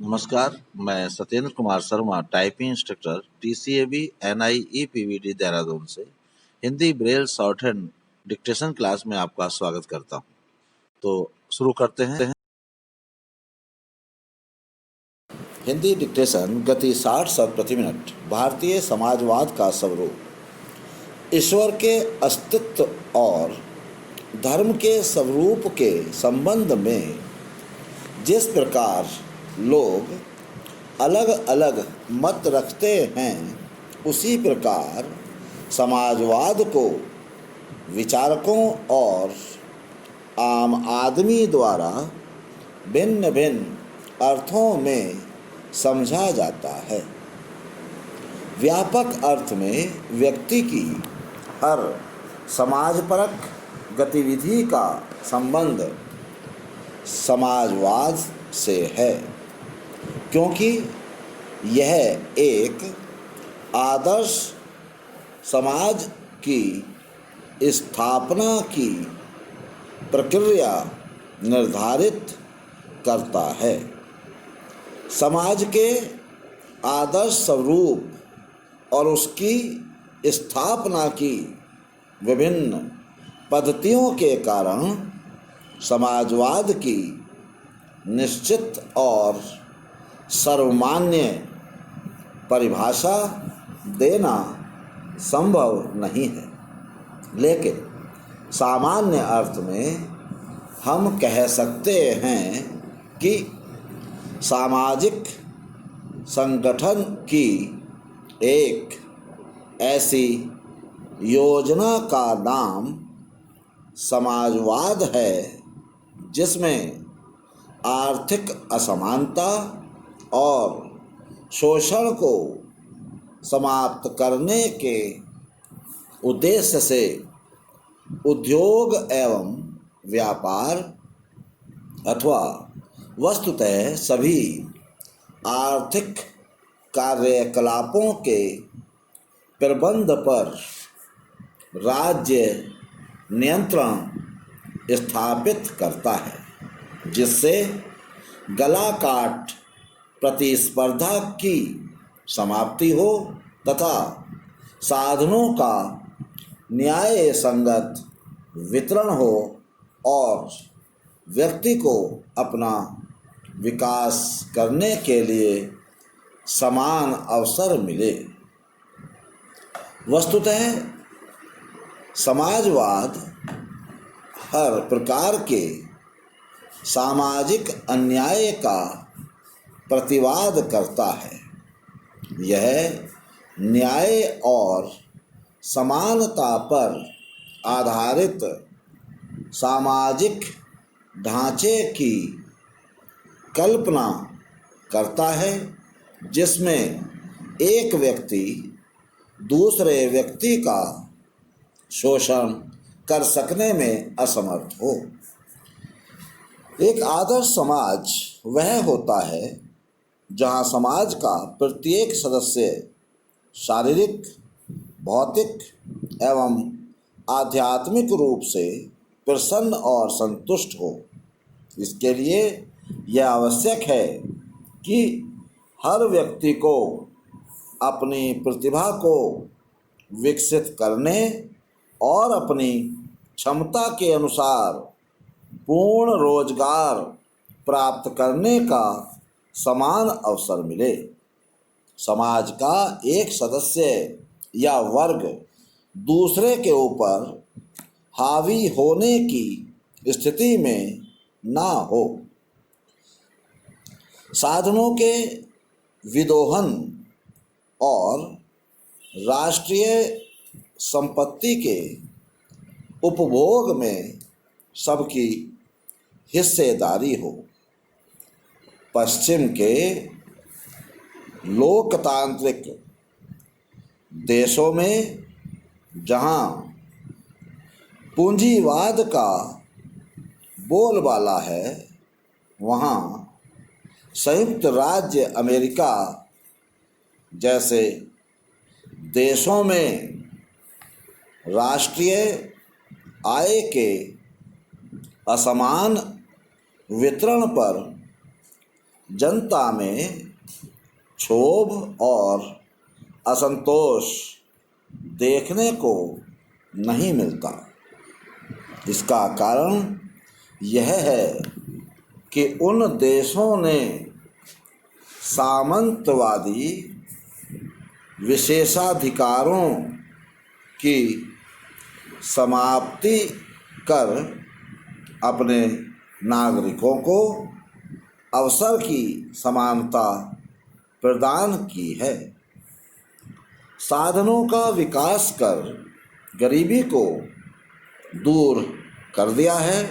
नमस्कार, मैं Satyendra Kumar Sharma, typing instructor, TCAB NI EPVD Dehradun से Hindi braille shorthand dictation class में आपका स्वागत करता हूं। तो शुरू करते हैं। हिंदी डिक्टेशन गति 60 शब्द प्रति मिनट। भारतीय समाजवाद का स्वरूप। ईश्वर के अस्तित्व और धर्म के स्वरूप के संबंध में जिस प्रकार लोग अलग अलग मत रखते हैं, उसी प्रकार समाजवाद को विचारकों और आम आदमी द्वारा भिन्न भिन्न अर्थों में समझा जाता है। व्यापक अर्थ में व्यक्ति की हर समाजपरक गतिविधि का संबंध समाजवाद से है, क्योंकि यह एक आदर्श समाज की स्थापना की प्रक्रिया निर्धारित करता है। समाज के आदर्श स्वरूप और उसकी स्थापना की विभिन्न पद्धतियों के कारण समाजवाद की निश्चित और सर्वमान्य परिभाषा देना संभव नहीं है, लेकिन सामान्य अर्थ में हम कह सकते हैं कि सामाजिक संगठन की एक ऐसी योजना का नाम समाजवाद है जिसमें आर्थिक असमानता और शोषण को समाप्त करने के उद्देश्य से उद्योग एवं व्यापार अथवा वस्तुतः सभी आर्थिक कार्यकलापों के प्रबंध पर राज्य नियंत्रण स्थापित करता है, जिससे गला काट प्रतिस्पर्धा की समाप्ति हो तथा साधनों का न्याय संगत वितरण हो और व्यक्ति को अपना विकास करने के लिए समान अवसर मिले। वस्तुतः समाजवाद हर प्रकार के सामाजिक अन्याय का प्रतिवाद करता है। यह न्याय और समानता पर आधारित सामाजिक ढांचे की कल्पना करता है, जिसमें एक व्यक्ति दूसरे व्यक्ति का शोषण कर सकने में असमर्थ हो। एक आदर्श समाज वह होता है जहाँ समाज का प्रत्येक सदस्य शारीरिक, भौतिक एवं आध्यात्मिक रूप से प्रसन्न और संतुष्ट हो। इसके लिए यह आवश्यक है कि हर व्यक्ति को अपनी प्रतिभा को विकसित करने और अपनी क्षमता के अनुसार पूर्ण रोजगार प्राप्त करने का समान अवसर मिले। समाज का एक सदस्य या वर्ग दूसरे के ऊपर हावी होने की स्थिति में ना हो। साधनों के विदोहन और राष्ट्रीय संपत्ति के उपभोग में सबकी हिस्सेदारी हो। पश्चिम के लोकतांत्रिक देशों में जहां पूंजीवाद का बोलबाला है, वहां संयुक्त राज्य अमेरिका जैसे देशों में राष्ट्रीय आय के असमान वितरण पर जनता में क्षोभ और असंतोष देखने को नहीं मिलता। इसका कारण यह है कि उन देशों ने सामंतवादी विशेषाधिकारों की समाप्ति कर अपने नागरिकों को अवसर की समानता प्रदान की है। साधनों का विकास कर गरीबी को दूर कर दिया है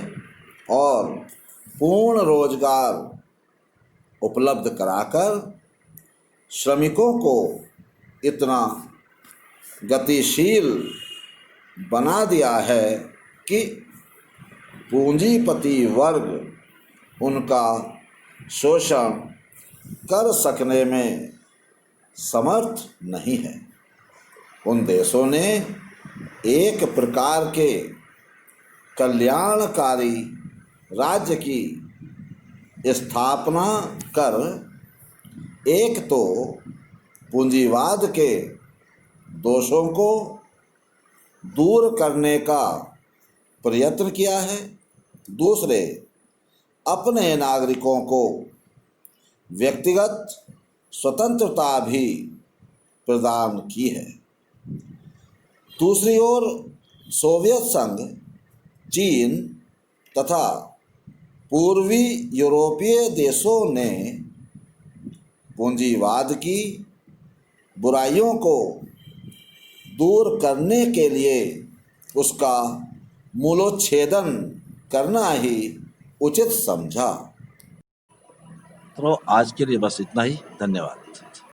और पूर्ण रोजगार उपलब्ध कराकर श्रमिकों को इतना गतिशील बना दिया है कि पूंजीपति वर्ग उनका शोषण कर सकने में समर्थ नहीं है। उन देशों ने एक प्रकार के कल्याणकारी राज्य की स्थापना कर एक तो पूंजीवाद के दोषों को दूर करने का प्रयत्न किया है, दूसरे अपने नागरिकों को व्यक्तिगत स्वतंत्रता भी प्रदान की है। दूसरी ओर सोवियत संघ, चीन तथा पूर्वी यूरोपीय देशों ने पूंजीवाद की बुराइयों को दूर करने के लिए उसका मूलोच्छेदन करना ही उचित समझा। तो आज के लिए बस इतना ही। धन्यवाद।